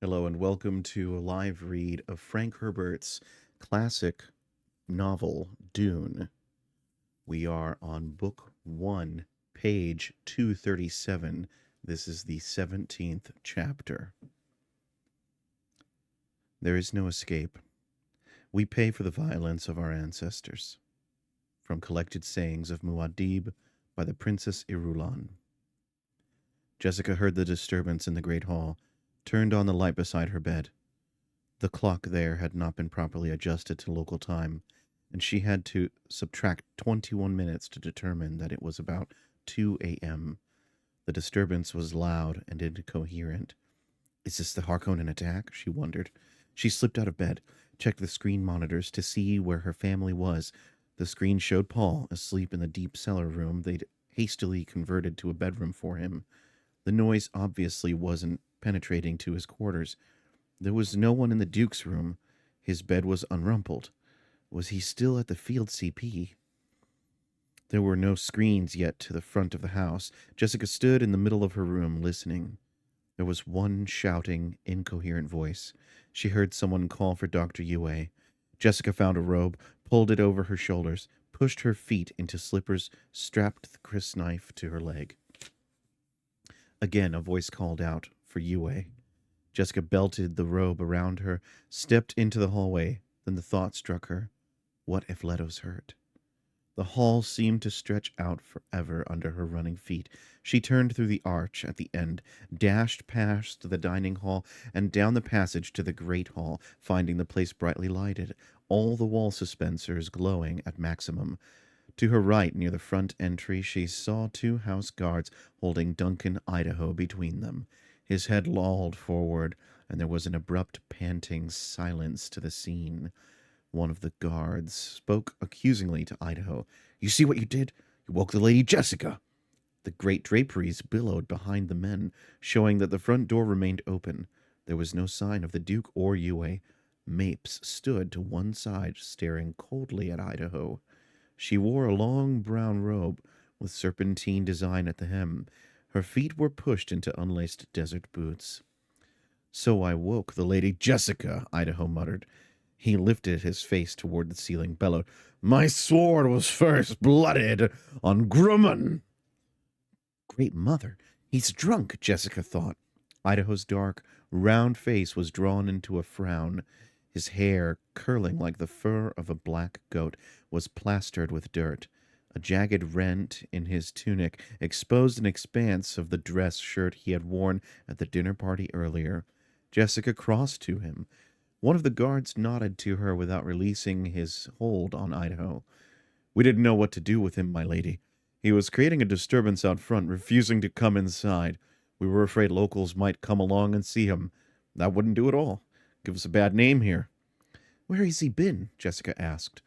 Hello and welcome to a live read of Frank Herbert's classic novel, Dune. We are on Book 1, page 237. This is the 17th chapter. There is no escape. We pay for the violence of our ancestors. From Collected Sayings of Muad'Dib by the Princess Irulan. Jessica heard the disturbance in the great hall, turned on the light beside her bed. The clock there had not been properly adjusted to local time, and she had to subtract 21 minutes to determine that it was about 2 a.m. The disturbance was loud and incoherent. Is this the Harkonnen attack? She wondered. She slipped out of bed, checked the screen monitors to see where her family was. The screen showed Paul asleep in the deep cellar room they'd hastily converted to a bedroom for him. The noise obviously wasn't penetrating to his quarters. There was no one in the Duke's room. His bed was unrumpled. Was he still at the field CP? There were no screens yet to the front of the house. Jessica stood in the middle of her room, listening. There was one shouting, incoherent voice. She heard someone call for Dr. Yue. Jessica found a robe, pulled it over her shoulders, pushed her feet into slippers, strapped the crysknife to her leg. Again, a voice called out for Yue. Jessica belted the robe around her, stepped into the hallway. Then the thought struck her. What if Leto's hurt? The hall seemed to stretch out forever under her running feet. She turned through the arch at the end, dashed past the dining hall, and down the passage to the great hall, finding the place brightly lighted, all the wall suspensors glowing at maximum. To her right, near the front entry, she saw two house guards holding Duncan Idaho between them. His head lolled forward, and there was an abrupt, panting silence to the scene. One of the guards spoke accusingly to Idaho. You see what you did? You woke the Lady Jessica. The great draperies billowed behind the men, showing that the front door remained open. There was no sign of the Duke or Yue. Mapes stood to one side, staring coldly at Idaho. She wore a long brown robe with serpentine design at the hem. Her feet were pushed into unlaced desert boots. So I woke the Lady Jessica, Idaho muttered. He lifted his face toward the ceiling, bellowed, My sword was first blooded on Grumman. Great mother, he's drunk, Jessica thought. Idaho's dark, round face was drawn into a frown. His hair, curling like the fur of a black goat, was plastered with dirt. A jagged rent in his tunic exposed an expanse of the dress shirt he had worn at the dinner party earlier. Jessica crossed to him. One of the guards nodded to her without releasing his hold on Idaho. We didn't know what to do with him, my lady. He was creating a disturbance out front, refusing to come inside. We were afraid locals might come along and see him. That wouldn't do at all. Give us a bad name here. Where has he been? Jessica asked.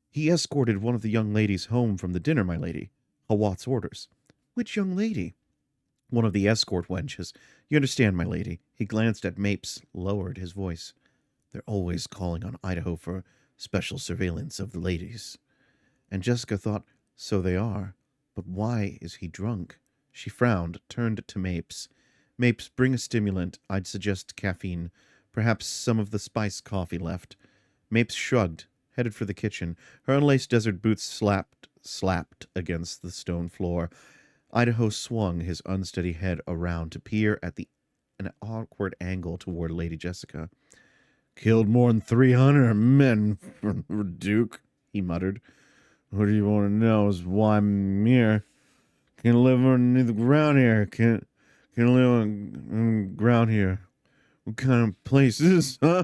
He escorted one of the young ladies home from the dinner, my lady. Hawat's orders. Which young lady? One of the escort wenches. You understand, my lady. He glanced at Mapes, lowered his voice. They're always calling on Idaho for special surveillance of the ladies. And Jessica thought, so they are. But why is he drunk? She frowned, turned to Mapes. Mapes, bring a stimulant. I'd suggest caffeine. Perhaps some of the spiced coffee left. Mapes shrugged, headed for the kitchen. Her unlaced desert boots slapped against the stone floor. Idaho swung his unsteady head around to peer at an awkward angle toward Lady Jessica. Killed more than 300 men for Duke, he muttered. What do you want to know is why I'm here. Can't live underneath the ground here. Can't live on the ground here. What kind of place is this, huh?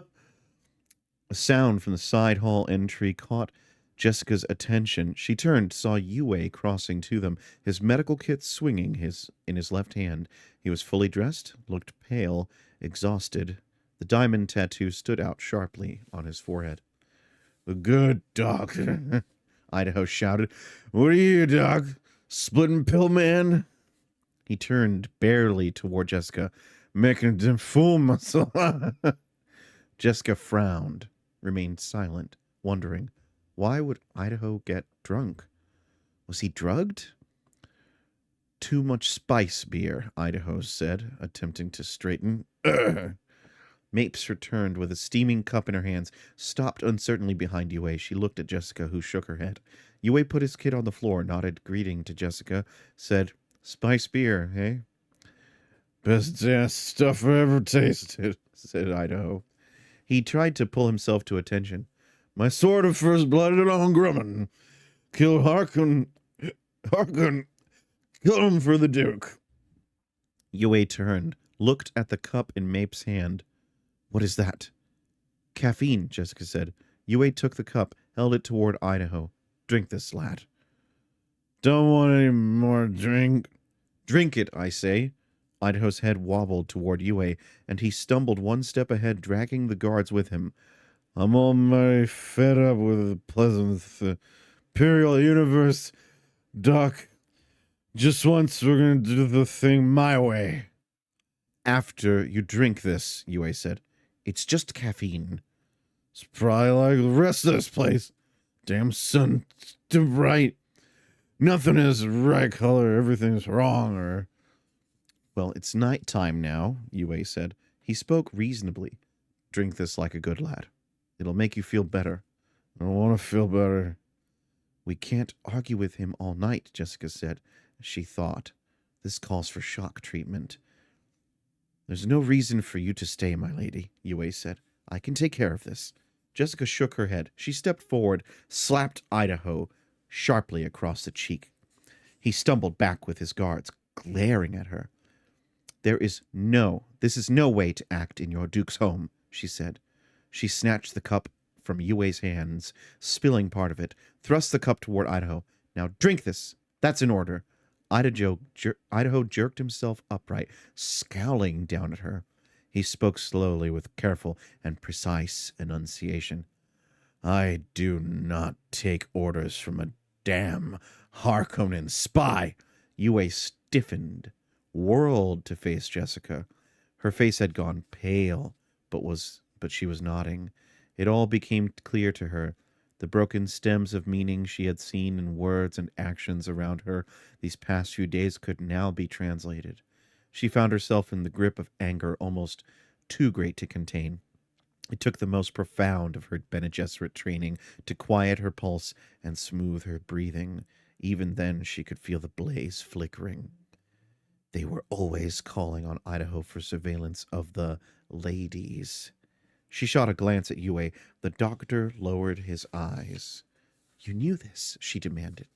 A sound from the side hall entry caught Jessica's attention. She turned, saw Yue crossing to them, his medical kit swinging in his left hand. He was fully dressed, looked pale, exhausted. The diamond tattoo stood out sharply on his forehead. The good doctor, Idaho shouted. What are you, Doc? Splitting pill man? He turned barely toward Jessica, making a fool myself. Jessica frowned, remained silent, wondering, why would Idaho get drunk? Was he drugged? Too much spice beer, Idaho said, attempting to straighten. Ugh. Mapes returned with a steaming cup in her hands, stopped uncertainly behind Yue. She looked at Jessica, who shook her head. Yue put his kid on the floor, nodded greeting to Jessica, said, "Spice beer, eh?" "Best ass stuff I ever tasted," said Idaho. He tried to pull himself to attention. "My sword of first-blooded on Grumman. Kill Harkon, kill him for the Duke." Yue turned, looked at the cup in Mape's hand. "What is that?" "Caffeine," Jessica said. Yue took the cup, held it toward Idaho. "Drink this, lad." "Don't want any more drink." "Drink it, I say." Idaho's head wobbled toward Yue, and he stumbled one step ahead, dragging the guards with him. "I'm almighty fed up with the pleasant Imperial Universe, Doc. Just once we're gonna do the thing my way." "After you drink this," Yue said. "It's just caffeine." "It's probably like the rest of this place. Damn sun to right. Nothing is the right color, everything's wrong, or..." "Well, it's night time now," Yue said. He spoke reasonably. "Drink this like a good lad. It'll make you feel better." "I don't want to feel better." "We can't argue with him all night," Jessica said. She thought, "This calls for shock treatment." "There's no reason for you to stay, my lady," Yue said. "I can take care of this." Jessica shook her head. She stepped forward, slapped Idaho sharply across the cheek. He stumbled back with his guards, glaring at her. This is no way to act in your Duke's home," she said. She snatched the cup from Yue's hands, spilling part of it, thrust the cup toward Idaho. "Now drink this. That's an order." Idaho jerked himself upright, scowling down at her. He spoke slowly with careful and precise enunciation. "I do not take orders from a damn Harkonnen spy." Yue stiffened, whirled to face Jessica. Her face had gone pale, but she was nodding. It all became clear to her. The broken stems of meaning she had seen in words and actions around her these past few days could now be translated. She found herself in the grip of anger almost too great to contain. It took the most profound of her Bene Gesserit training to quiet her pulse and smooth her breathing. Even then she could feel the blaze flickering. They were always calling on Idaho for surveillance of the ladies. She shot a glance at Yue. The doctor lowered his eyes. "You knew this?" she demanded.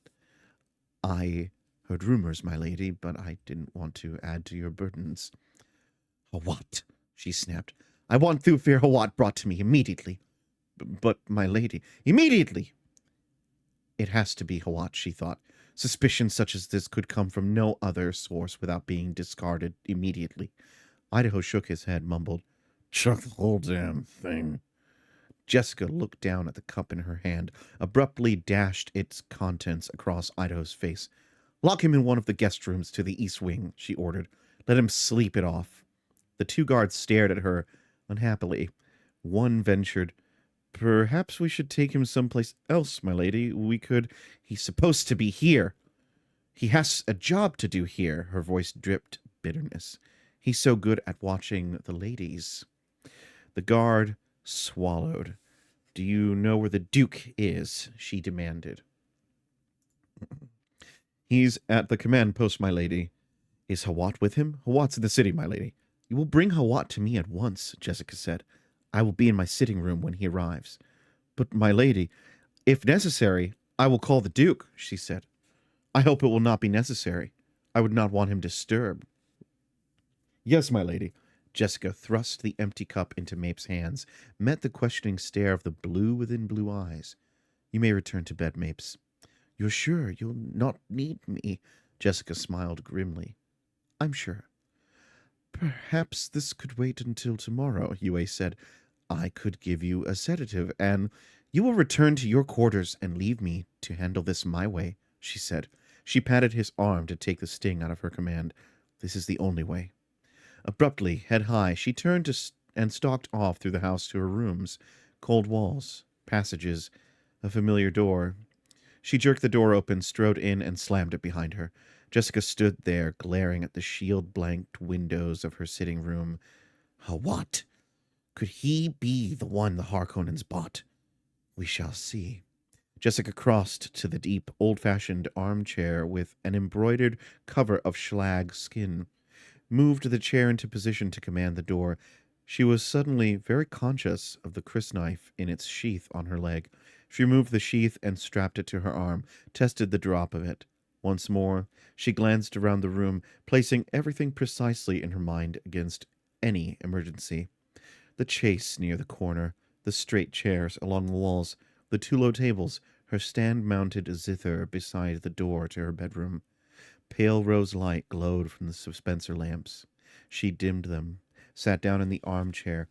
"I heard rumors, my lady, but I didn't want to add to your burdens." "What?" she snapped. "I want Thufir Hawat brought to me immediately." But, my lady, immediately!" It has to be Hawat, she thought. Suspicion such as this could come from no other source without being discarded immediately. Idaho shook his head, mumbled, "Chuck the whole damn thing." Jessica looked down at the cup in her hand, abruptly dashed its contents across Idaho's face. "Lock him in one of the guest rooms to the east wing," she ordered. "Let him sleep it off." The two guards stared at her unhappily. One ventured, "Perhaps we should take him someplace else, my lady. We could... He's supposed to be here." "He has a job to do here." Her voice dripped bitterness. "He's so good at watching the ladies." The guard swallowed. "Do you know where the Duke is?" she demanded. "He's at the command post, my lady." "Is Hawat with him?" "Hawat's in the city, my lady." "You will bring Hawat to me at once," Jessica said. "I will be in my sitting room when he arrives." "But, my lady, if necessary, I will call the Duke," she said. "I hope it will not be necessary. I would not want him disturbed." "Yes, my lady." Jessica thrust the empty cup into Mapes' hands, met the questioning stare of the blue within blue eyes. "You may return to bed, Mapes." "You're sure you'll not need me?" Jessica smiled grimly. "I'm sure." "Perhaps this could wait until tomorrow," Yue said. "I could give you a sedative, and..." "You will return to your quarters and leave me to handle this my way," she said. She patted his arm to take the sting out of her command. "This is the only way." Abruptly, head high, she turned and stalked off through the house to her rooms. Cold walls, passages, a familiar door. She jerked the door open, strode in, and slammed it behind her. Jessica stood there, glaring at the shield-blanked windows of her sitting room. What? Could he be the one the Harkonnens bought? We shall see. Jessica crossed to the deep, old-fashioned armchair with an embroidered cover of schlag skin, moved the chair into position to command the door. She was suddenly very conscious of the crysknife in its sheath on her leg. She removed the sheath and strapped it to her arm, tested the drop of it. Once more, she glanced around the room, placing everything precisely in her mind against any emergency. The chase near the corner, the straight chairs along the walls, the two low tables, her stand-mounted zither beside the door to her bedroom. Pale rose light glowed from the dispenser lamps. She dimmed them, sat down in the armchair,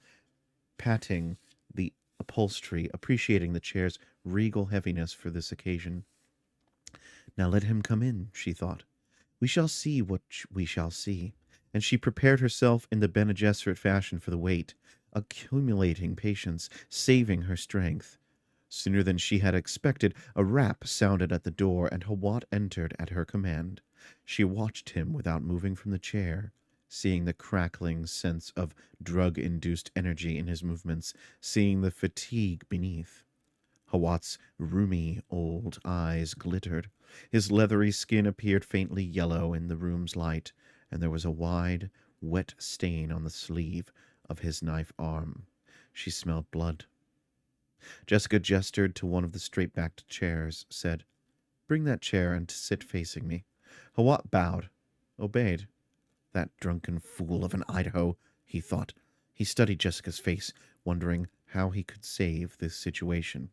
patting the upholstery, appreciating the chair's regal heaviness for this occasion. Now let him come in, she thought. We shall see what we shall see. And she prepared herself in the Bene Gesserit fashion for the wait, accumulating patience, saving her strength. Sooner than she had expected, a rap sounded at the door, and Hawat entered at her command. She watched him without moving from the chair, seeing the crackling sense of drug-induced energy in his movements, seeing the fatigue beneath. Hawat's rheumy old eyes glittered. His leathery skin appeared faintly yellow in the room's light, and there was a wide, wet stain on the sleeve of his knife arm. She smelled blood. Jessica gestured to one of the straight-backed chairs, said, "Bring that chair and sit facing me." Hawat bowed, obeyed. That drunken fool of an Idaho, he thought. He studied Jessica's face, wondering how he could save this situation.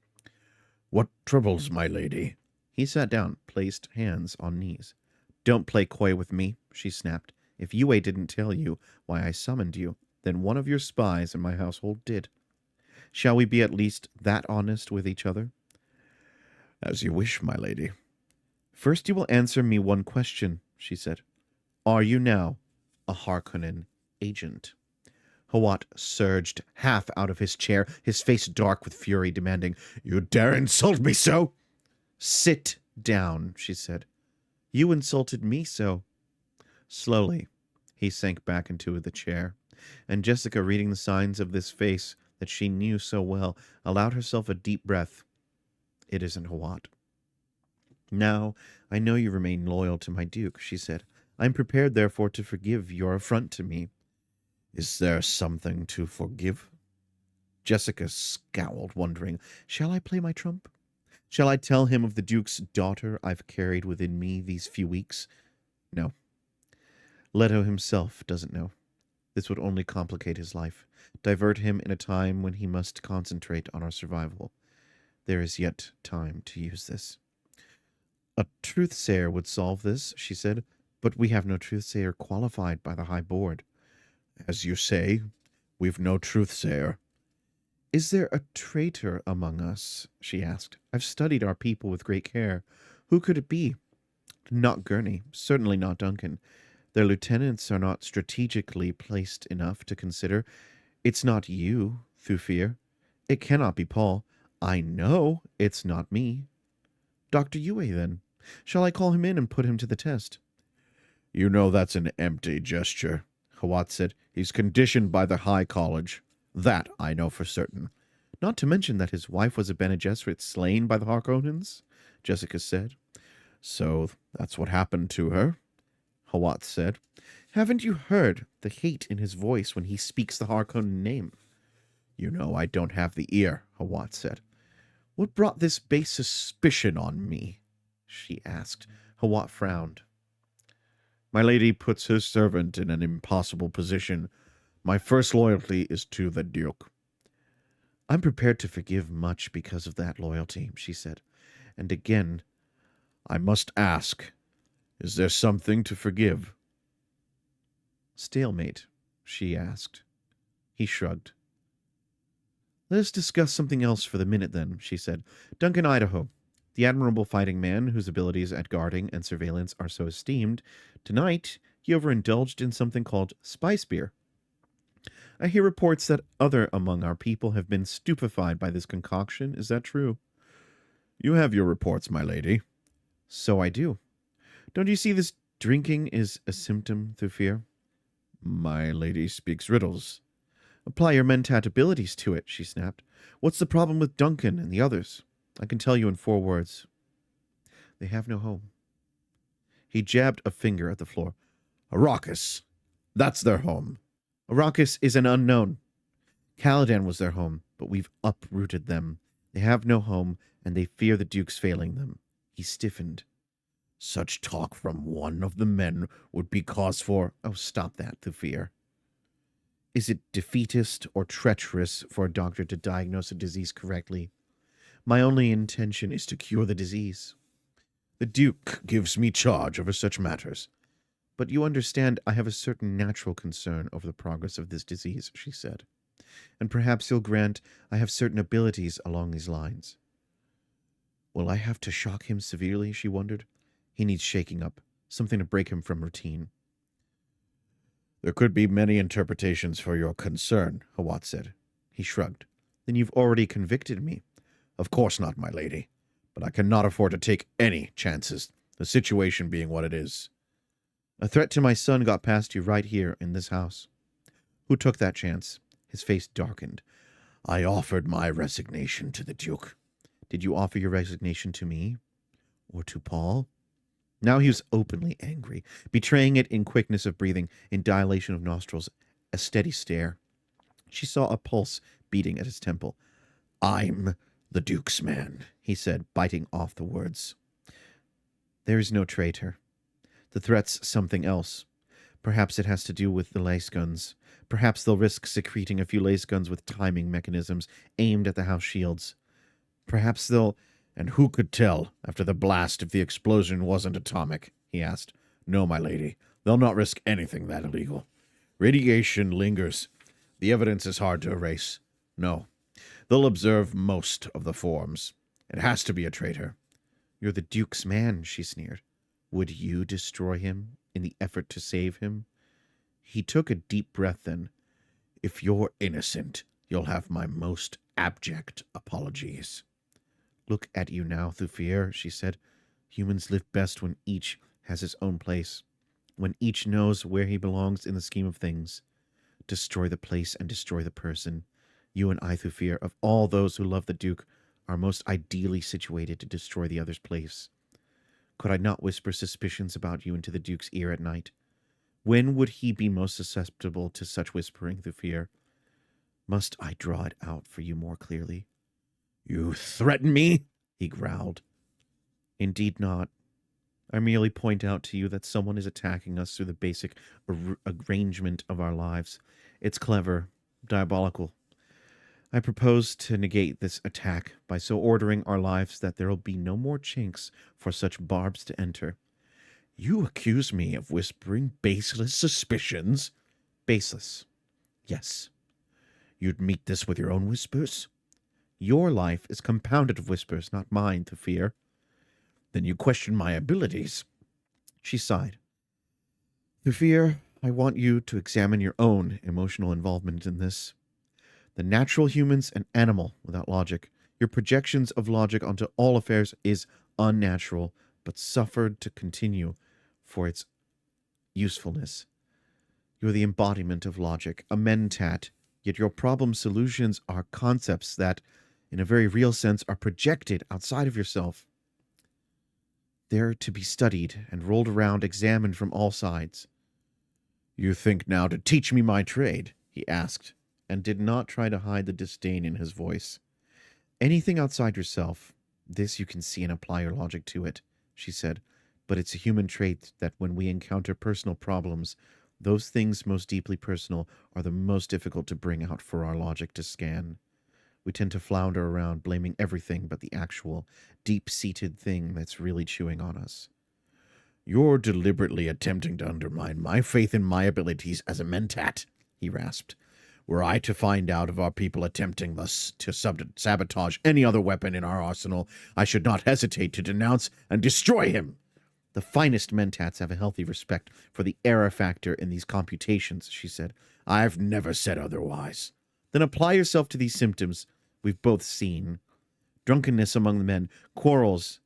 "What troubles my lady?" He sat down, placed hands on knees. "Don't play coy with me," she snapped. "If Yue didn't tell you why I summoned you, then one of your spies in my household did. Shall we be at least that honest with each other?" "As you wish, my lady." "First you will answer me one question," she said. "Are you now a Harkonnen agent?" Hawat surged half out of his chair, his face dark with fury, demanding, "You dare insult me so?" "Sit down," she said. "You insulted me so." Slowly, he sank back into the chair, and Jessica, reading the signs of this face that she knew so well, allowed herself a deep breath. It isn't Hawat. "Now, I know you remain loyal to my duke," she said. "I am prepared, therefore, to forgive your affront to me." "Is there something to forgive?" Jessica scowled, wondering, shall I play my trump? Shall I tell him of the Duke's daughter I've carried within me these few weeks? No. Leto himself doesn't know. This would only complicate his life, divert him in a time when he must concentrate on our survival. There is yet time to use this. "A truthsayer would solve this," she said, "but we have no truthsayer qualified by the High Board." "As you say, we've no truthsayer." "Is there a traitor among us?" she asked. "I've studied our people with great care. Who could it be?" "Not Gurney, certainly not Duncan. Their lieutenants are not strategically placed enough to consider. It's not you, Thufir. It cannot be Paul. I know it's not me. Dr. Yue, then. Shall I call him in and put him to the test?" "You know that's an empty gesture," Hawat said. "He's conditioned by the High College. That I know for certain." "Not to mention that his wife was a Bene Gesserit slain by the Harkonnens," Jessica said. "So that's what happened to her," Hawat said. "Haven't you heard the hate in his voice when he speaks the Harkonnen name?" "You know I don't have the ear," Hawat said. "What brought this base suspicion on me?" she asked. Hawat frowned. "My lady puts his servant in an impossible position. My first loyalty is to the Duke." "I'm prepared to forgive much because of that loyalty," she said. And again, "I must ask, is there something to forgive?" "Stalemate," she asked. He shrugged. "Let us discuss something else for the minute, then," she said. "Duncan Idaho, the admirable fighting man whose abilities at guarding and surveillance are so esteemed, tonight he overindulged in something called spice beer. I hear reports that other among our people have been stupefied by this concoction. Is that true?" "You have your reports, my lady." "So I do. Don't you see this Drinking is a symptom through fear. My lady speaks riddles. Apply your mentat abilities to it, she snapped. What's the problem with Duncan and the others? I can tell you in 4 words. They have no home. He jabbed a finger at the floor. Arrakis. That's their home. Arrakis is an unknown. Callidan was their home, but we've uprooted them. They have no home, and they fear the Duke's failing them. He stiffened. Such talk from one of the men would be cause for... Oh, stop that, Thufir. Is it defeatist or treacherous for a doctor to diagnose a disease correctly? My only intention is to cure the disease. The Duke gives me charge over such matters. But you understand I have a certain natural concern over the progress of this disease, she said. And perhaps you'll grant I have certain abilities along these lines. Will I have to shock him severely, she wondered. He needs shaking up, something to break him from routine. There could be many interpretations for your concern, Hawat said. He shrugged. Then you've already convicted me. Of course not, my lady. But I cannot afford to take any chances, the situation being what it is. A threat to my son got past you right here in this house. Who took that chance? His face darkened. I offered my resignation to the Duke. Did you offer your resignation to me? Or to Paul? Now he was openly angry, betraying it in quickness of breathing, in dilation of nostrils, a steady stare. She saw a pulse beating at his temple. I'm the Duke's man, he said, biting off the words. There is no traitor. The threat's something else. Perhaps it has to do with the lace guns. Perhaps they'll risk secreting a few lace guns with timing mechanisms aimed at the house shields. Perhaps they'll... And who could tell, after the blast, if the explosion wasn't atomic? He asked. No, my lady. They'll not risk anything that illegal. Radiation lingers. The evidence is hard to erase. No. They'll observe most of the forms. It has to be a traitor. You're the Duke's man, she sneered. Would you destroy him in the effort to save him? He took a deep breath then. If you're innocent, you'll have my most abject apologies. Look at you now, Thufir, she said. Humans live best when each has his own place, when each knows where he belongs in the scheme of things. Destroy the place and destroy the person. You and I, Thufir, of all those who love the Duke, are most ideally situated to destroy the other's place. Could I not whisper suspicions about you into the Duke's ear at night? When would he be most susceptible to such whispering, Thufir? Must I draw it out for you more clearly? You threaten me? He growled. Indeed not. I merely point out to you that someone is attacking us through the basic arrangement of our lives. It's clever, diabolical. I propose to negate this attack by so ordering our lives that there will be no more chinks for such barbs to enter. You accuse me of whispering baseless suspicions? Baseless. Yes. You'd meet this with your own whispers? Your life is compounded of whispers, not mine, Thufir. Then you question my abilities. She sighed. Thufir, I want you to examine your own emotional involvement in this. The natural humans and animal without logic. Your projections of logic onto all affairs is unnatural, but suffered to continue for its usefulness. You're the embodiment of logic, a mentat, yet your problem solutions are concepts that, in a very real sense, are projected outside of yourself. They're to be studied and rolled around, examined from all sides. You think now to teach me my trade? He asked, and did not try to hide the disdain in his voice. Anything outside yourself, this you can see and apply your logic to it, she said, but it's a human trait that when we encounter personal problems, those things most deeply personal are the most difficult to bring out for our logic to scan. We tend to flounder around blaming everything but the actual, deep-seated thing that's really chewing on us. You're deliberately attempting to undermine my faith in my abilities as a mentat, he rasped. Were I to find out of our people attempting thus to sabotage any other weapon in our arsenal, I should not hesitate to denounce and destroy him. The finest mentats have a healthy respect for the error factor in these computations, she said. I've never said otherwise. Then apply yourself to these symptoms we've both seen. Drunkenness among the men, quarrels.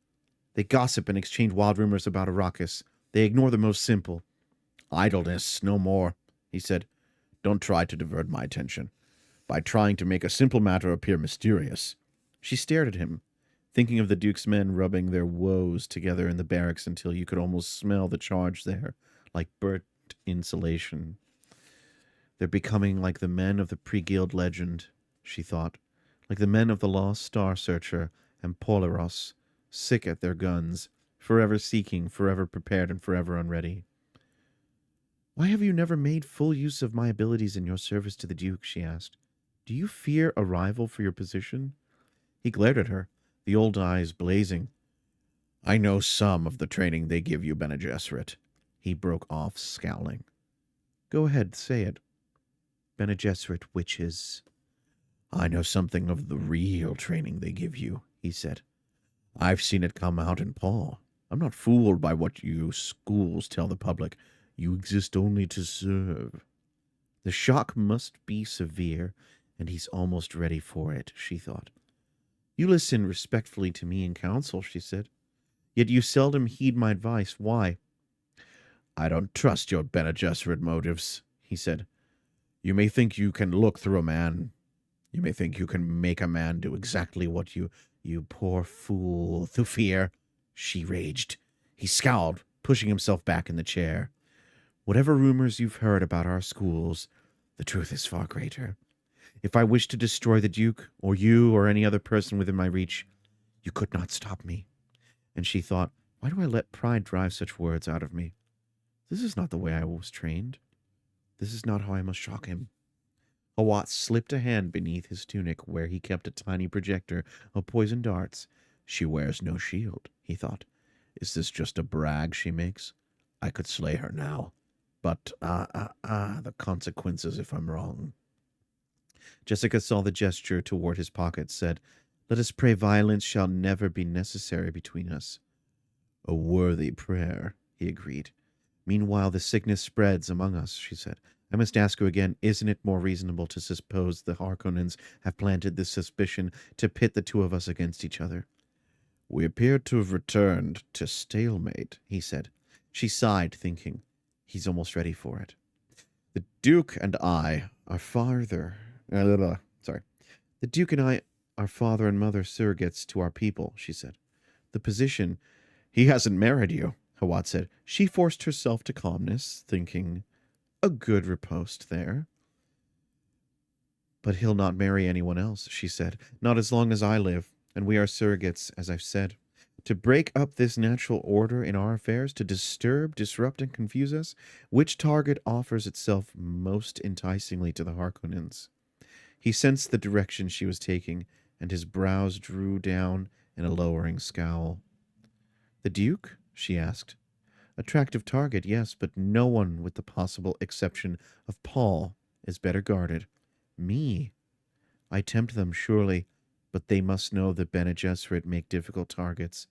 They gossip and exchange wild rumors about Arrakis. They ignore the most simple. Idleness, no more, he said. Don't try to divert my attention by trying to make a simple matter appear mysterious. She stared at him, thinking of the Duke's men rubbing their woes together in the barracks until you could almost smell the charge there, like burnt insulation. They're becoming like the men of the pre-guild legend, she thought, like the men of the lost Star Searcher and Polaros, sick at their guns, forever seeking, forever prepared, and forever unready. Why have you never made full use of my abilities in your service to the Duke? She asked. Do you fear a rival for your position? He glared at her, the old eyes blazing. I know some of the training they give you, Bene Gesserit. He broke off, scowling. Go ahead, say it. Bene Gesserit witches. I know something of the real training they give you, he said. I've seen it come out in Paul. I'm not fooled by what you schools tell the public. You exist only to serve. The shock must be severe, and he's almost ready for it, she thought. You listen respectfully to me in counsel, she said. Yet you seldom heed my advice. Why? I don't trust your Bene Gesserit motives, he said. You may think you can look through a man. You may think you can make a man do exactly what you poor fool, Thufir, she raged. He scowled, pushing himself back in the chair. Whatever rumors you've heard about our schools, the truth is far greater. If I wished to destroy the Duke, or you, or any other person within my reach, you could not stop me. And she thought, why do I let pride drive such words out of me? This is not the way I was trained. This is not how I must shock him. Hawat slipped a hand beneath his tunic where he kept a tiny projector of poison darts. She wears no shield, he thought. Is this just a brag she makes? I could slay her now. But, the consequences if I'm wrong. Jessica saw the gesture toward his pocket, said, Let us pray violence shall never be necessary between us. A worthy prayer, he agreed. Meanwhile, the sickness spreads among us, she said. I must ask you again, isn't it more reasonable to suppose the Harkonnens have planted this suspicion to pit the two of us against each other? We appear to have returned to stalemate, he said. She sighed, thinking, he's almost ready for it. The Duke and I are father and mother surrogates to our people, she said. The position, he hasn't married you, Hawat said. She forced herself to calmness, thinking, a good riposte there. But he'll not marry anyone else, she said. Not as long as I live, and we are surrogates, as I've said. To break up this natural order in our affairs, to disturb, disrupt, and confuse us, which target offers itself most enticingly to the Harkonnens? He sensed the direction she was taking, and his brows drew down in a lowering scowl. The Duke? She asked. Attractive target, yes, but no one, with the possible exception of Paul, is better guarded. Me. I tempt them, surely, but they must know that Bene Gesserit make difficult targets.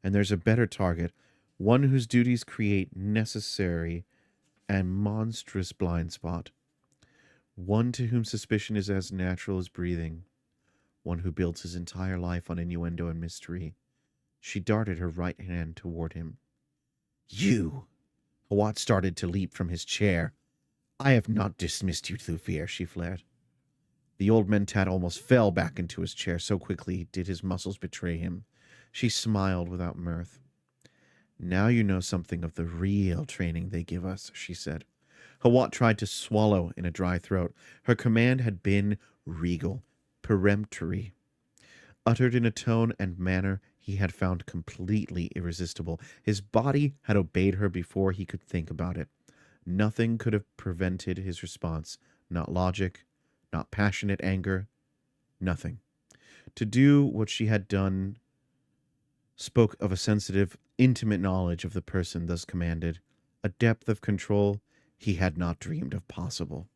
And there's a better target, one whose duties create necessary and monstrous blind spot. One to whom suspicion is as natural as breathing. One who builds his entire life on innuendo and mystery. She darted her right hand toward him. You! Hawat started to leap from his chair. I have not dismissed you, Thufir, she flared. The old mentat almost fell back into his chair, so quickly did his muscles betray him. She smiled without mirth. Now you know something of the real training they give us, she said. Hawat tried to swallow in a dry throat. Her command had been regal, peremptory, uttered in a tone and manner he had found completely irresistible. His body had obeyed her before he could think about it. Nothing could have prevented his response. Not logic, not passionate anger, nothing. To do what she had done spoke of a sensitive, intimate knowledge of the person thus commanded, a depth of control he had not dreamed of possible.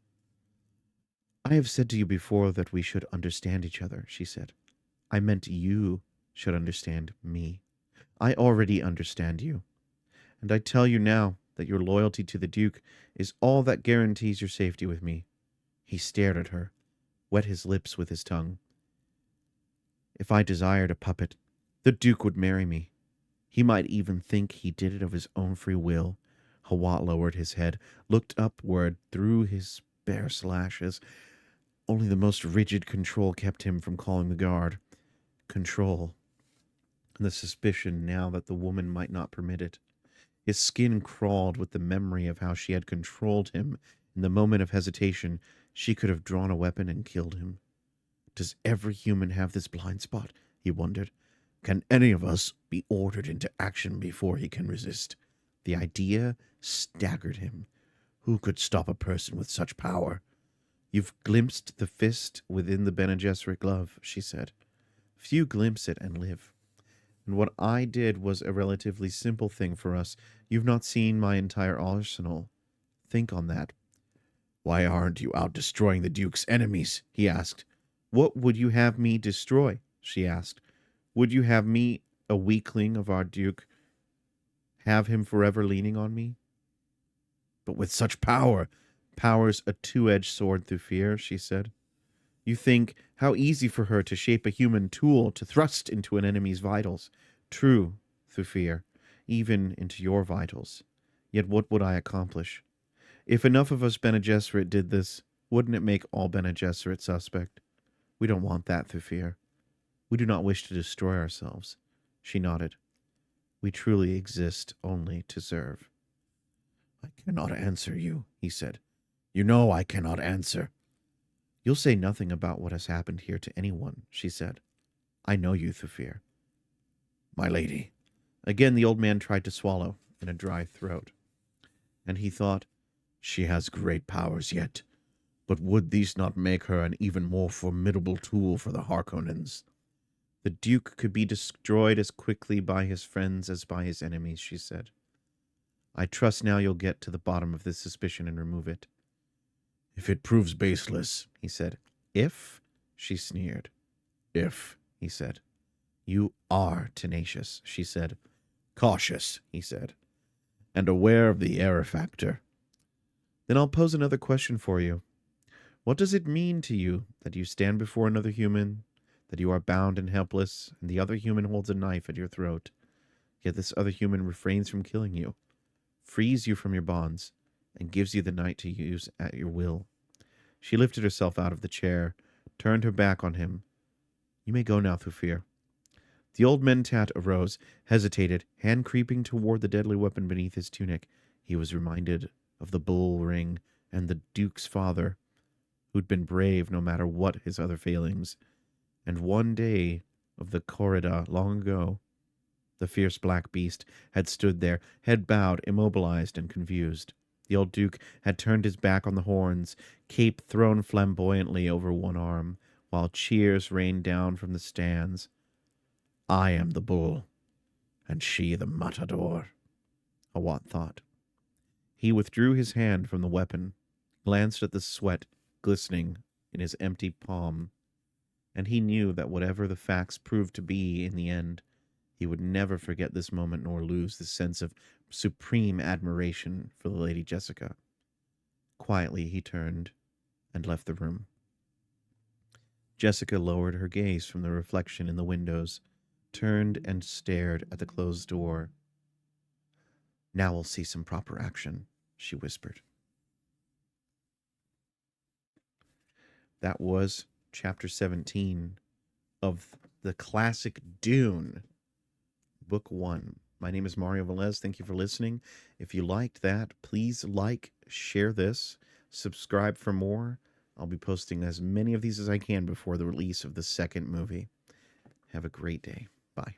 I have said to you before that we should understand each other, she said. I meant you should understand me. I already understand you. And I tell you now that your loyalty to the Duke is all that guarantees your safety with me. He stared at her, wet his lips with his tongue. If I desired a puppet, the Duke would marry me. He might even think he did it of his own free will. Hawat lowered his head, looked upward through his bare lashes. Only the most rigid control kept him from calling the guard. Control, and the suspicion now that the woman might not permit it. His skin crawled with the memory of how she had controlled him. In the moment of hesitation, she could have drawn a weapon and killed him. Does every human have this blind spot? He wondered. Can any of us be ordered into action before he can resist? The idea staggered him. Who could stop a person with such power? You've glimpsed the fist within the Bene Gesserit glove, she said. Few glimpse it and live. And what I did was a relatively simple thing for us. You've not seen my entire arsenal. Think on that. Why aren't you out destroying the Duke's enemies? He asked. What would you have me destroy? She asked. Would you have me, a weakling of our Duke, have him forever leaning on me? But with such power. Power's a two-edged sword through fear, she said. You think how easy for her to shape a human tool to thrust into an enemy's vitals. True, through fear, even into your vitals. Yet what would I accomplish? If enough of us Bene Gesserit did this, wouldn't it make all Bene Gesserit suspect? We don't want that through fear. We do not wish to destroy ourselves. She nodded. We truly exist only to serve. I cannot answer you, he said. You know I cannot answer. You'll say nothing about what has happened here to anyone, she said. I know you, Thufir. My lady. Again the old man tried to swallow in a dry throat. And he thought, she has great powers yet, but would these not make her an even more formidable tool for the Harkonnens? The Duke could be destroyed as quickly by his friends as by his enemies, she said. I trust now you'll get to the bottom of this suspicion and remove it. If it proves baseless, he said. If? She sneered. If, he said. You are tenacious, she said. Cautious, he said. And aware of the error factor. Then I'll pose another question for you. What does it mean to you that you stand before another human, that you are bound and helpless, and the other human holds a knife at your throat, yet this other human refrains from killing you, frees you from your bonds, and gives you the night to use at your will? She lifted herself out of the chair, turned her back on him. You may go now, Thufir. The old mentat arose, hesitated, hand creeping toward the deadly weapon beneath his tunic. He was reminded of the bull ring and the Duke's father, who'd been brave no matter what his other failings, and one day of the corrida long ago. The fierce black beast had stood there, head bowed, immobilized and confused. The old Duke had turned his back on the horns, cape thrown flamboyantly over one arm, while cheers rained down from the stands. I am the bull, and she the matador, Hawat thought. He withdrew his hand from the weapon, glanced at the sweat glistening in his empty palm, and he knew that whatever the facts proved to be in the end, he would never forget this moment nor lose the sense of supreme admiration for the Lady Jessica. Quietly he turned and left the room. Jessica lowered her gaze from the reflection in the windows, turned and stared at the closed door. Now we'll see some proper action, she whispered. That was chapter 17 of the classic Dune, Book 1. My name is Mario Velez. Thank you for listening. If you liked that, please like, share this, subscribe for more. I'll be posting as many of these as I can before the release of the second movie. Have a great day. Bye.